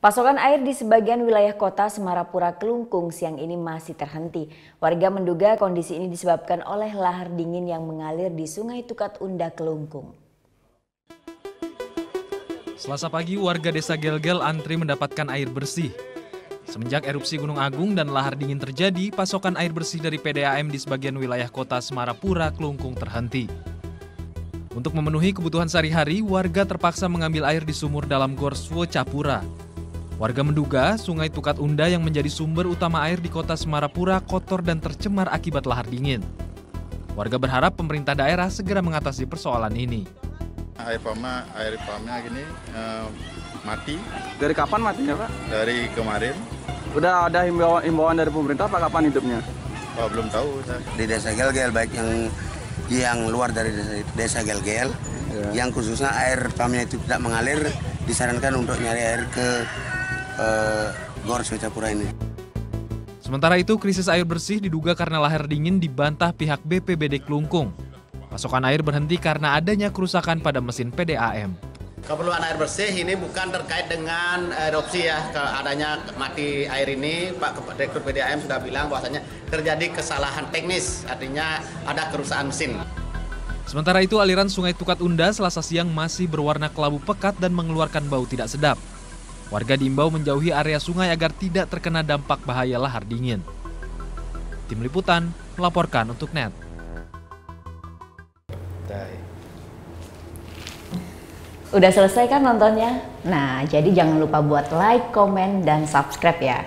Pasokan air di sebagian wilayah kota Semarapura Kelungkung siang ini masih terhenti. Warga menduga kondisi ini disebabkan oleh lahar dingin yang mengalir di Sungai Tukat Unda Kelungkung. Selasa pagi, warga desa Gelgel antri mendapatkan air bersih. Semenjak erupsi Gunung Agung dan lahar dingin terjadi, pasokan air bersih dari PDAM di sebagian wilayah kota Semarapura Kelungkung terhenti. Untuk memenuhi kebutuhan sehari-hari, warga terpaksa mengambil air di sumur dalam Gor Swocapura. Warga menduga Sungai Tukat Unda yang menjadi sumber utama air di kota Semarapura kotor dan tercemar akibat lahar dingin. Warga berharap pemerintah daerah segera mengatasi persoalan ini. Air pumpnya gini mati. Dari kapan matinya, Pak? Dari kemarin. Udah ada himbauan dari pemerintah, Pak, kapan hidupnya? Oh, belum tahu. Di desa Gelgel, baik yang luar dari desa Gelgel, yang khususnya air pumpnya itu tidak mengalir, disarankan untuk nyari air ke Gor Swocapura ini. Sementara itu, krisis air bersih diduga karena lahar dingin dibantah pihak BPBD Kelungkung. Pasokan air berhenti karena adanya kerusakan pada mesin PDAM. Keperluan air bersih ini bukan terkait dengan erupsi ya, adanya mati air ini Pak Direktur PDAM sudah bilang bahwasanya terjadi kesalahan teknis, artinya ada kerusakan mesin. Sementara itu, aliran Sungai Tukat Unda Selasa siang masih berwarna kelabu pekat dan mengeluarkan bau tidak sedap. Warga diimbau menjauhi area sungai agar tidak terkena dampak bahaya lahar dingin. Tim Liputan melaporkan untuk NET. Udah selesai kan nontonnya? Nah, jadi jangan lupa buat like, komen, dan subscribe ya.